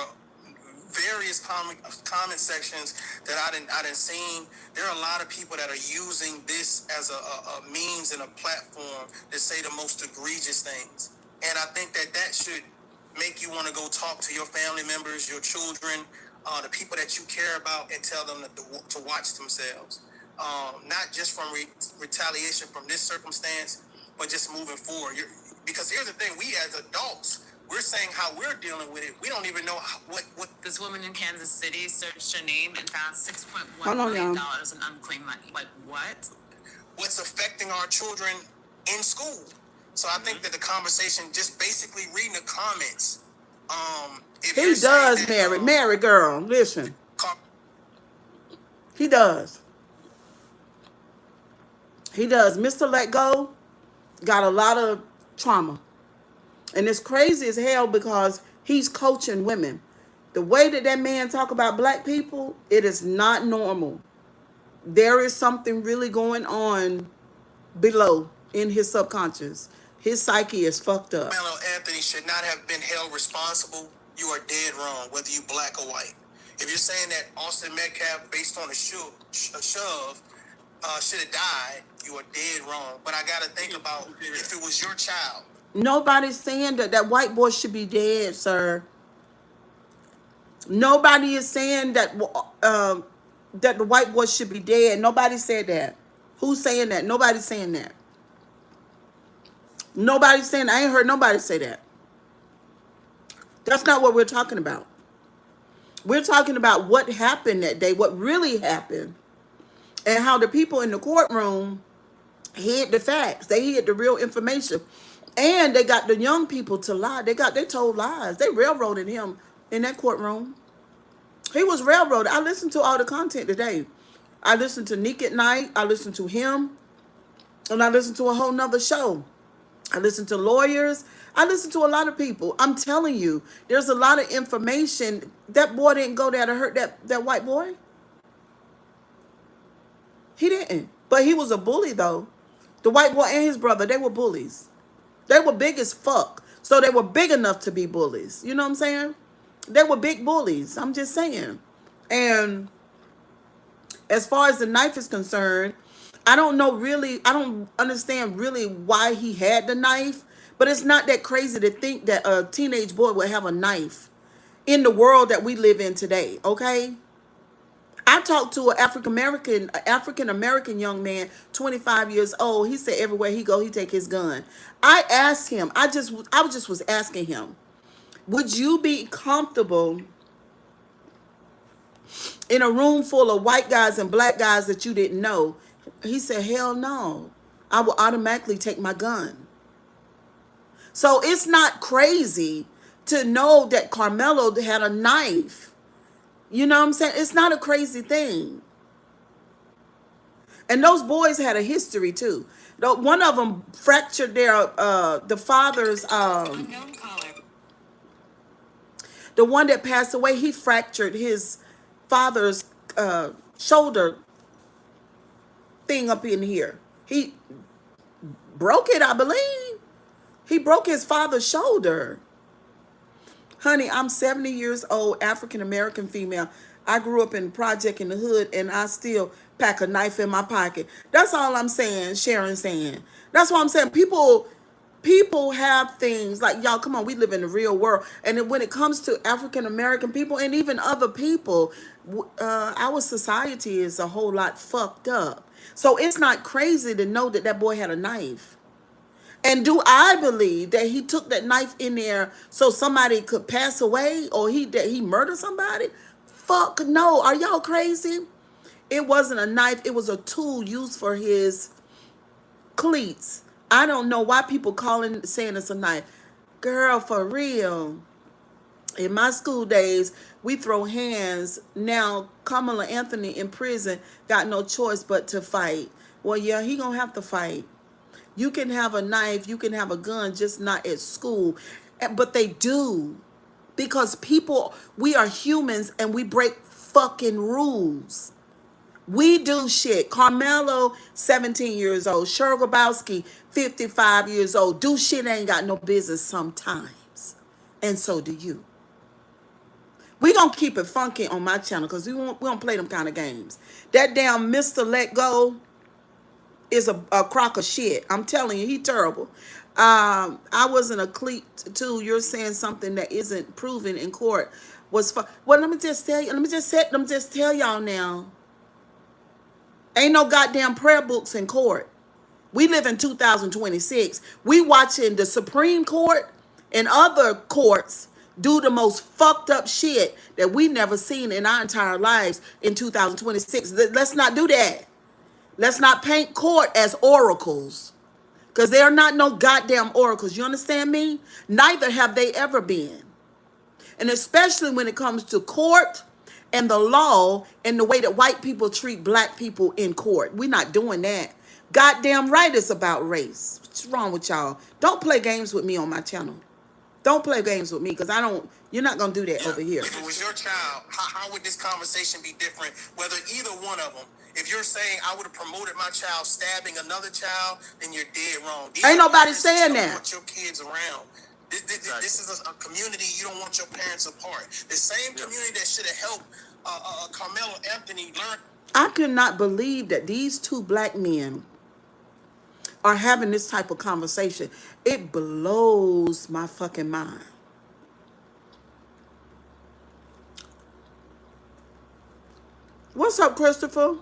S7: various comment sections that I didn't seen, there are a lot of people that are using this as a means and a platform to say the most egregious things. And I think that should make you want to go talk to your family members, your children, the people that you care about, and tell them to watch themselves. Not just from retaliation from this circumstance, but just moving forward. Because here's the thing, we as adults, we're saying how we're dealing with it. We don't even know what.
S5: This woman in Kansas City searched her name and found $6.1
S1: Hold on,
S5: million
S1: y'all.
S5: in unclaimed money. Like, what?
S7: What's affecting our children in school. So I think that the conversation, just basically reading the comments, if
S1: He
S7: you're saying
S1: does,
S7: that,
S1: Mary girl. Listen. He does. He does. Mr. Let Go got a lot of trauma. And it's crazy as hell because he's coaching women. The way that man talk about black people, it is not normal. There is something really going on below in his subconscious. His psyche is fucked up.
S7: Carmelo Anthony should not have been held responsible. You are dead wrong, whether you black or white. If you're saying that Austin Metcalf, based on a shove, should have died, you are dead wrong. But I got to think about if it was your child.
S1: Nobody's saying that that white boy should be dead, sir. Nobody is saying that that the white boy should be dead. Nobody said that. Who's saying that? Nobody's saying that. Nobody's saying. I ain't heard nobody say that. That's not what we're talking about. We're talking about what happened that day, what really happened, and how the people in the courtroom hid the facts. They hid the real information. And they got the young people to lie. They told lies. They railroaded him in that courtroom. He was railroaded. I listened to all the content today. I listened to Nick at Night. I listened to him. And I listened to a whole nother show. I listened to lawyers. I listened to a lot of people. I'm telling you, there's a lot of information. That boy didn't go there to hurt that white boy. He didn't. But he was a bully, though. The white boy and his brother, they were bullies. They were big as fuck. So they were big enough to be bullies. You know what I'm saying? They were big bullies. I'm just saying. And as far as the knife is concerned, I don't understand really why he had the knife. But it's not that crazy to think that a teenage boy would have a knife in the world that we live in today. Okay? I talked to an African American young man, 25 years old. He said everywhere he go, he take his gun. I asked him, I just was asking him, would you be comfortable in a room full of white guys and black guys that you didn't know? He said, hell no. I will automatically take my gun. So it's not crazy to know that Carmelo had a knife. You know what I'm saying? It's not a crazy thing. And those boys had a history too. One of them fractured the father's
S5: Unknown caller.
S1: the one that passed away, he fractured his father's shoulder thing up in here. He broke it, I believe. He broke his father's shoulder. Honey, I'm 70 years old, African-American female. I grew up in the project in the hood, and I still pack a knife in my pocket. That's all I'm saying, Sharon's saying. That's what I'm saying. People have things like, y'all, come on, we live in the real world. And then when it comes to African-American people and even other people, our society is a whole lot fucked up. So it's not crazy to know that that boy had a knife. And do I believe that he took that knife in there so somebody could pass away or that he murdered somebody? Fuck no. Are y'all crazy? It wasn't a knife. It was a tool used for his cleats. I don't know why people saying it's a knife. Girl, for real. In my school days, we throw hands. Now, Kamala Anthony in prison got no choice but to fight. Well, yeah, he gonna have to fight. You can have a knife, you can have a gun, just not at school. But they do. Because we are humans and we break fucking rules. We do shit. Carmelo, 17 years old. Cheryl Grabowski, 55 years old. Do shit ain't got no business sometimes. And so do you. We gonna keep it funky on my channel because we don't play them kind of games. That damn Mr. Let Go is a crock of shit. I'm telling you, he terrible. I wasn't a cleat too. You're saying something that isn't proven in court was fun. Well, let me just tell you. Let me just tell y'all now. Ain't no goddamn prayer books in court. We live in 2026. We watching the Supreme Court and other courts do the most fucked up shit that we never seen in our entire lives in 2026. Let's not do that. Let's not paint court as oracles. Because they are not no goddamn oracles. You understand me? Neither have they ever been. And especially when it comes to court and the law and the way that white people treat black people in court. We're not doing that. Goddamn right it's about race. What's wrong with y'all? Don't play games with me on my channel. Don't play games with me because you're not going to do that over here.
S7: If it was your child, how would this conversation be different? Whether either one of them, If you're saying I would have promoted my child stabbing another child, then you're dead wrong.
S1: Ain't nobody
S7: parents
S1: saying
S7: don't
S1: that.
S7: want your kids around. This is a community you don't want your parents apart. The same community that should have helped Carmelo Anthony learn.
S1: I could not believe that these two black men are having this type of conversation. It blows my fucking mind. What's up, Christopher?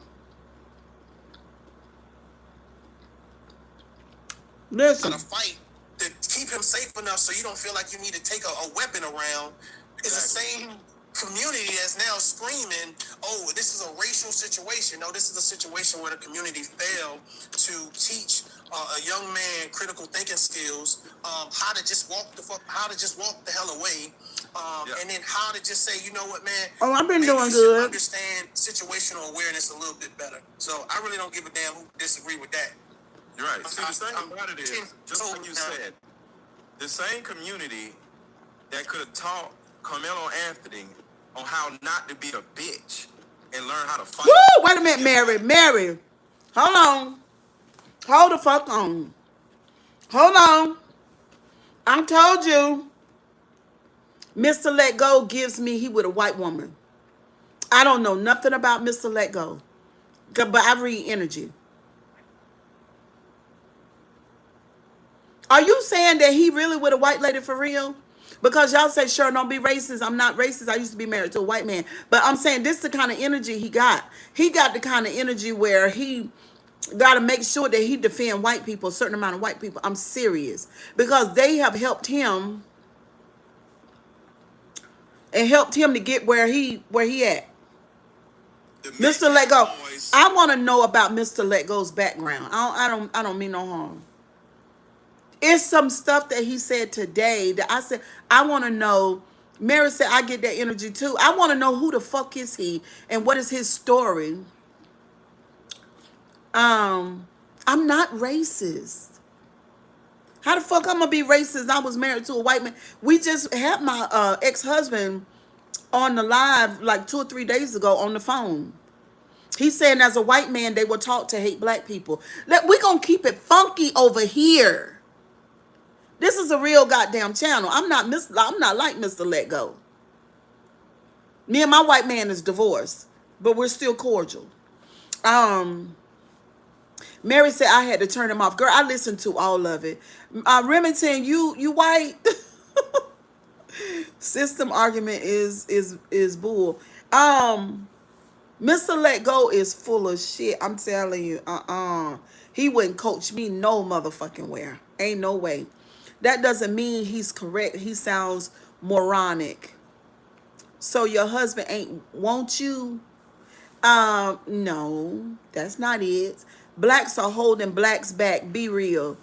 S1: Listen.
S7: A fight to keep him safe enough so you don't feel like you need to take a weapon around. It's the same community that's now screaming, oh, this is a racial situation. No, this is a situation where the community failed to teach a young man critical thinking skills, how to just walk the hell away, and then how to just say, you know what, man?
S1: Oh, I've been
S7: maybe
S1: doing
S7: you should
S1: good.
S7: understand situational awareness a little bit better. So I really don't give a damn who disagree with that.
S6: You're right. See, the thing about it is, just like you said, the same community that could have taught Carmelo Anthony on how not to be a bitch and learn how to fight.
S1: Woo! Wait a minute, Mary. Hold on. Hold the fuck on. Hold on. I told you, Mr. Let Go gives me he with a white woman. I don't know nothing about Mr. Let Go, but I read energy. Are you saying that he really with a white lady for real? Because y'all say, sure, don't be racist. I'm not racist. I used to be married to a white man. But I'm saying this is the kind of energy he got. He got the kind of energy where he got to make sure that he defend white people, a certain amount of white people. I'm serious. Because they have helped him and helped him to get where he at. Mr. Let Go. I want to know about Mr. Let Go's background. I don't mean no harm. It's some stuff that he said today that I said, I want to know. Mary said, I get that energy too. I want to know who the fuck is he and what is his story. I'm not racist. How the fuck I'm going to be racist? I was married to a white man. We just had my ex-husband on the live like 2 or 3 days ago on the phone. He's saying as a white man, they were taught to hate black people. We're going to keep it funky over here. This is a real goddamn channel. I'm not like Mr. Let Go. Me and my white man is divorced, but we're still cordial. Mary said I had to turn him off. Girl, I listened to all of it. Remington, you white. System argument is bull. Mr. Let Go is full of shit. I'm telling you. He wouldn't coach me no motherfucking where. Ain't no way. That doesn't mean he's correct. He sounds moronic. So your husband ain't want you? No, that's not it. Blacks are holding blacks back. Be real.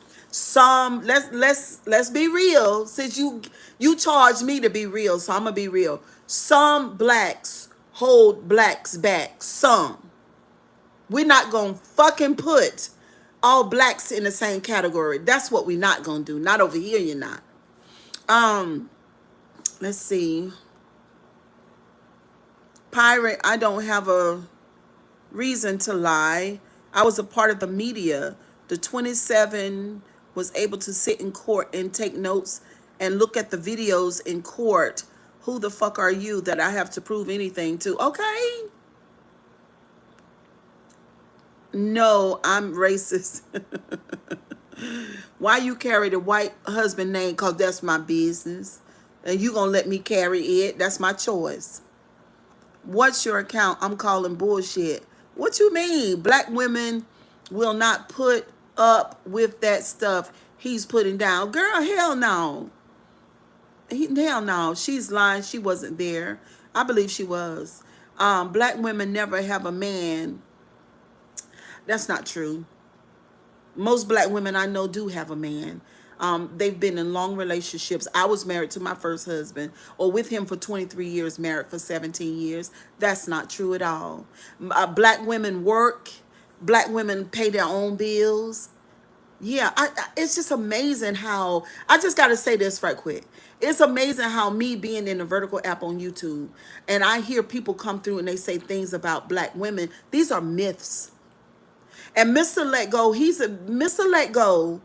S1: Let's be real. Since you charged me to be real, so I'm gonna be real. Some blacks hold blacks back. Some. We're not gonna fucking put all blacks in the same category. That's what we're not gonna do. Not over here, you're not. Let's see. Pirate, I don't have a reason to lie. I was a part of the media. The 27 was able to sit in court and take notes and look at the videos in court. Who the fuck are you that I have to prove anything to? Okay. No, I'm racist. Why you carry the white husband name? Because that's my business. And you going to let me carry it? That's my choice. What's your account? I'm calling bullshit. What you mean? Black women will not put up with that stuff he's putting down. Girl, hell no. Hell no. She's lying. She wasn't there. I believe she was. Black women never have a man. That's not true. Most black women I know do have a man. They've been in long relationships. I was married to my first husband, or with him for 23 years, married for 17 years. That's not true at all. Black women work. Black women pay their own bills. Yeah, it's just amazing how I just got to say this right quick. It's amazing how me being in the vertical app on YouTube and I hear people come through and they say things about black women. These are myths. And Mr. Let Go, Mr. Let Go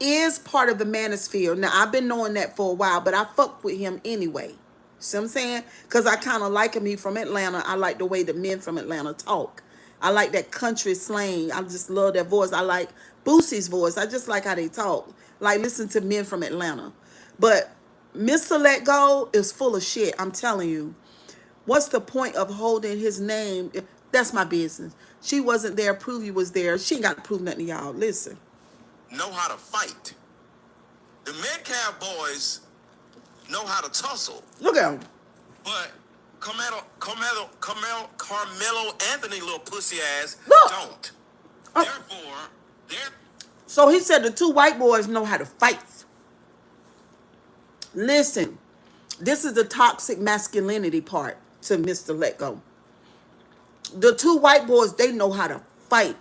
S1: is part of the manosphere. Now, I've been knowing that for a while, but I fuck with him anyway. See what I'm saying? Because I kind of like him. He from Atlanta. I like the way the men from Atlanta talk. I like that country slang. I just love their voice. I like Boosie's voice. I just like how they talk. Like, listen to men from Atlanta. But Mr. Let Go is full of shit. I'm telling you. What's the point of holding his name? That's my business. She wasn't there. Pruvy was there. She ain't got to prove nothing to y'all. Listen.
S6: Know how to fight. The Metcalf boys know how to tussle,
S1: Look at him.
S6: but Carmelo Anthony, little pussy ass,
S1: Look.
S6: don't.
S1: Oh.
S6: Therefore, they're
S1: So he said the two white boys know how to fight. Listen, this is the toxic masculinity part to Mr. Let Go. The two white boys, they know how to fight.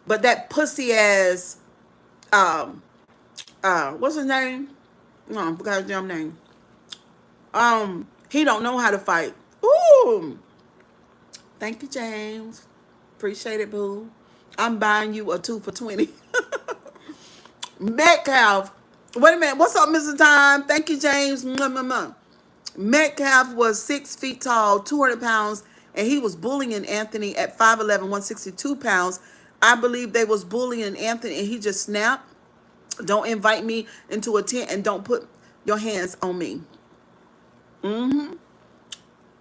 S1: But that pussy ass, what's his name? No, I forgot his damn name. He don't know how to fight. Ooh. Thank you, James. Appreciate it, boo. I'm buying you a 2 for $20. Metcalf. Wait a minute. What's up, Mr. Time? Thank you, James. Metcalf was 6 feet tall, 200 pounds, and he was bullying Anthony at 5'11", 162 pounds. I believe they was bullying Anthony, and he just snapped. Don't invite me into a tent, and don't put your hands on me.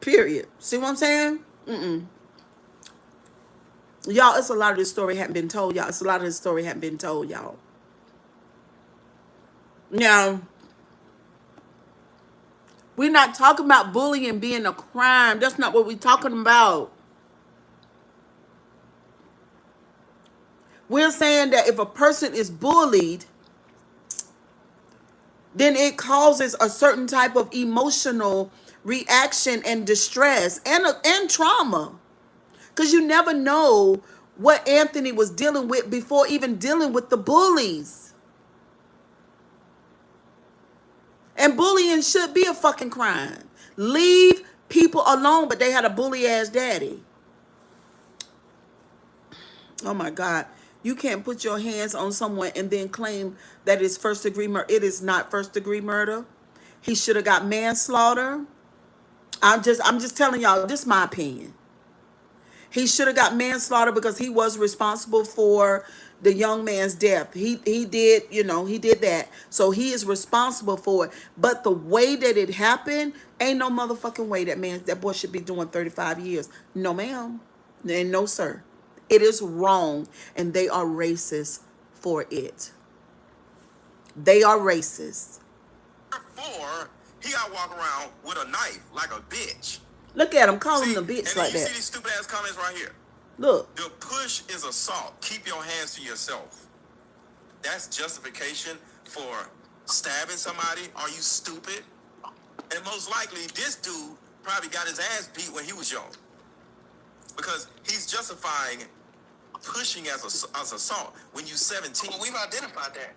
S1: Period. See what I'm saying? Y'all, it's a lot of this story hadn't been told, y'all. It's a lot of this story hadn't been told, y'all. Now, we're not talking about bullying being a crime. That's not what we're talking about. We're saying that if a person is bullied, then it causes a certain type of emotional reaction and distress and trauma. Because you never know what Anthony was dealing with before even dealing with the bullies. And bullying should be a fucking crime. Leave people alone, but they had a bully ass daddy. Oh my God. You can't put your hands on someone and then claim that it's first degree murder. It is not first degree murder. He should have got manslaughter. I'm just telling y'all, this is my opinion. He should have got manslaughter because he was responsible for the young man's death. He did, he did that. So he is responsible for it. But the way that it happened, ain't no motherfucking way that boy should be doing 35 years. No, ma'am. And no, sir. It is wrong. And they are racist for it. They are racist.
S6: therefore he got to walk around with a knife like a bitch.
S1: Look at him calling
S6: See,
S1: the bitch
S6: and
S1: like
S6: you
S1: that.
S6: see these stupid ass comments right here.
S1: Look.
S6: The push is assault. Keep your hands to yourself. That's justification for stabbing somebody. Are you stupid? And most likely, this dude probably got his ass beat when he was young, because he's justifying pushing as assault when you're 17.
S7: Well, we've identified that.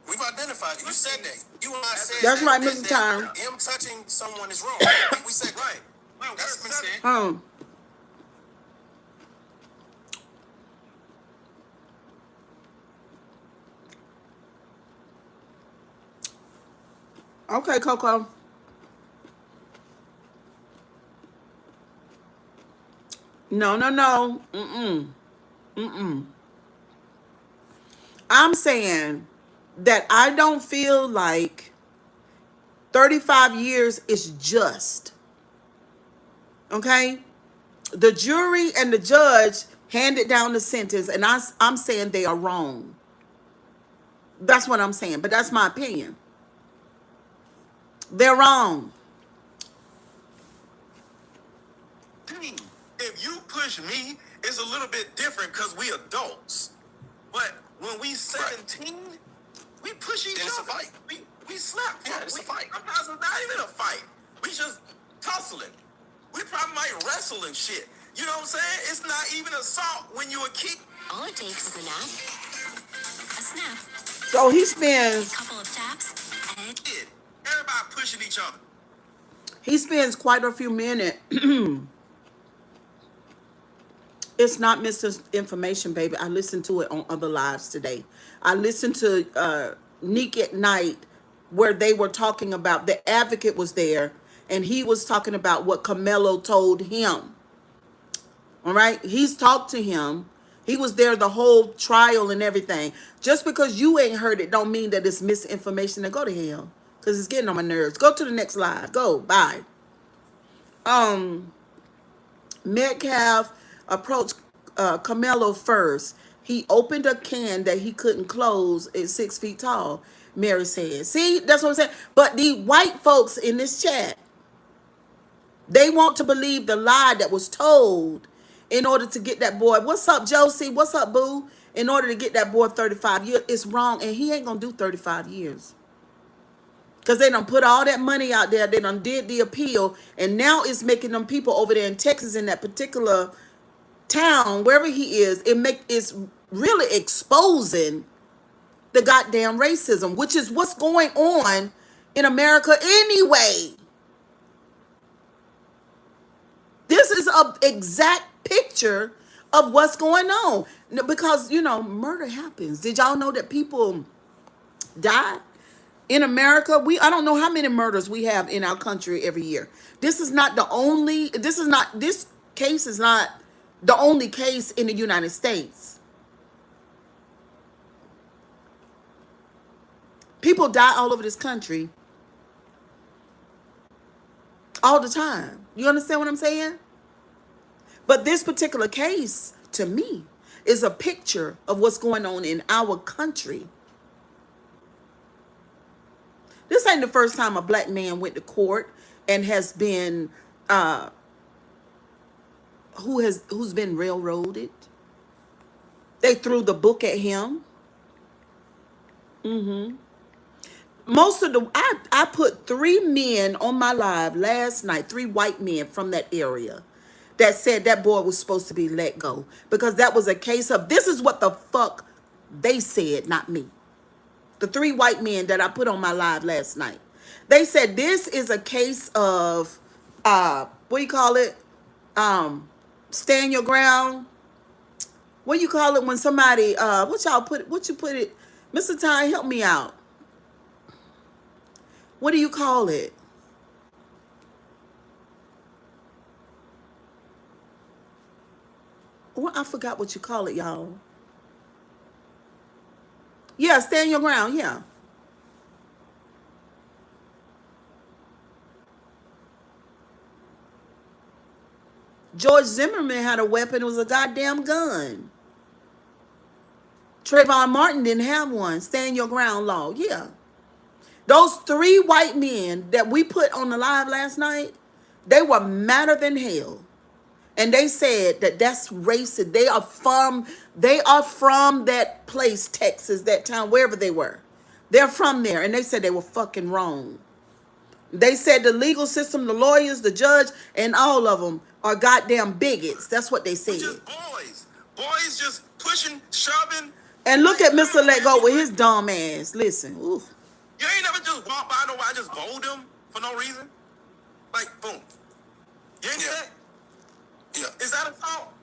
S7: We've identified it. You said that. You and I said
S1: That's
S7: that,
S1: right,
S7: that,
S1: Mr.
S7: that
S1: Time.
S7: him touching someone is wrong. We said that.
S6: Right.
S7: That's been said.
S1: Okay, Coco. No. I'm saying that I don't feel like 35 years is just. Okay? The jury and the judge handed down the sentence, and I'm saying they are wrong. That's what I'm saying, but that's my opinion. They're wrong.
S6: If you push me, it's a little bit different because we adults. But when we 17, we push each
S7: Then it's a
S6: other.
S7: fight.
S6: We slap.
S7: Yeah, it's a fight.
S6: Sometimes it's not even a fight. We just tussling. We probably might wrestle and shit. You know what I'm saying? It's not even assault when you a kid.
S8: All it takes is an app. snap.
S1: So he spends
S8: Couple of taps. And
S6: Everybody pushing each other.
S1: quite a few minutes. It's not misinformation, baby. I listened to it on other lives today. I listened to Neek at Night, where they were talking about, the advocate was there, and he was talking about what Carmelo told him. All right? He's talked to him. He was there the whole trial and everything. Just because you ain't heard it don't mean that it's misinformation. Then go to hell, because it's getting on my nerves. Go to the next live. Go. Bye. Metcalf approached Carmelo first. He opened a can that he couldn't close at 6 feet tall, Mary said. See, that's what I'm saying. But the white folks in this chat, they want to believe the lie that was told in order to get that boy. What's up, Josie? What's up, boo? In order to get that boy 35 years. It's wrong, and he ain't going to do 35 years. Because they done put all that money out there. They done did the appeal. And now it's making them people over there in Texas, in that particular town, wherever he is, it's really exposing the goddamn racism, which is what's going on in America anyway. This is an exact picture of what's going on. Because, you know, murder happens. Did y'all know that people die? In America, I don't know how many murders we have in our country every year. This case is not the only case in the United States. People die all over this country all the time. You understand what I'm saying? But this particular case, to me, is a picture of what's going on in our country. This ain't the first time a black man went to court and has been who's been railroaded. They threw the book at him. Most of I put 3 men on my live last night, 3 white men from that area, that said that boy was supposed to be let go, because that was a case of, this is what the fuck they said, not me. The 3 white men that I put on my live last night. They said this is a case of, what do you call it? Stand your ground. What do you call it when somebody, what you put it? Mr. Ty, help me out. What do you call it? Well, I forgot what you call it, y'all. Yeah, stand your ground, yeah. George Zimmerman had a weapon. It was a goddamn gun. Trayvon Martin didn't have one. Stand your ground law, yeah. Those 3 white men that we put on the live last night, they were madder than hell. And they said that that's racist. They are from that place, Texas, that town, wherever they were. They're from there. And they said they were fucking wrong. They said the legal system, the lawyers, the judge, and all of them are goddamn bigots. That's what they said.
S6: Just boys. Boys just pushing, shoving.
S1: And look at Mr. Let Go with his dumb ass. Listen. Ooh.
S6: You ain't never just walk by nobody, just bold them for no reason. Like, boom. You ain't do that? Yeah. Is that assault?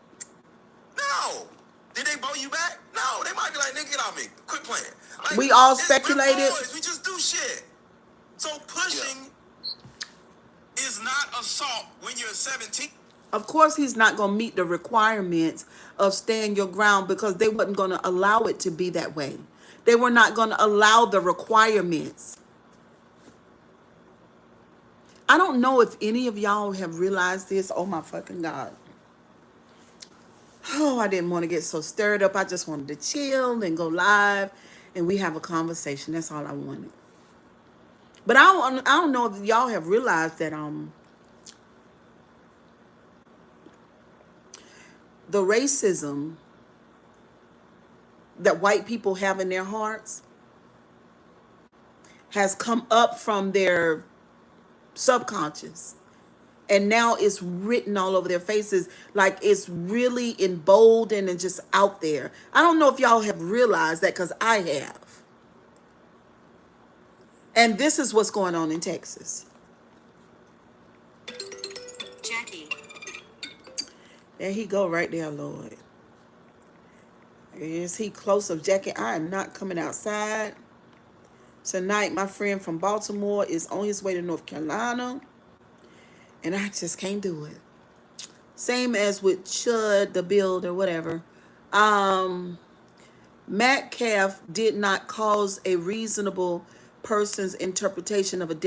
S6: No. Did they bow you back? No. They might be like, nigga, get off me. Quit playing. Like,
S1: We all
S6: we're
S1: speculated.
S6: boys. We just do shit. So pushing is not assault when you're 17.
S1: Of course, he's not going to meet the requirements of stand your ground, because they wasn't going to allow it to be that way. They were not going to allow the requirements. I don't know if any of y'all have realized this. Oh, my fucking God. Oh, I didn't want to get so stirred up. I just wanted to chill and go live, and we have a conversation. That's all I wanted. But I don't know if y'all have realized that the racism that white people have in their hearts has come up from their subconscious. And now it's written all over their faces, like it's really in bold and just out there. I don't know if y'all have realized that, because I have. And this is what's going on in Texas.
S8: Jackie.
S1: There he go right there, Lord. Is he close of Jackie? I am not coming outside tonight. My friend from Baltimore is on his way to North Carolina, and I just can't do it. Same as with Chud, the build or whatever. Metcalf did not cause a reasonable person's interpretation of a death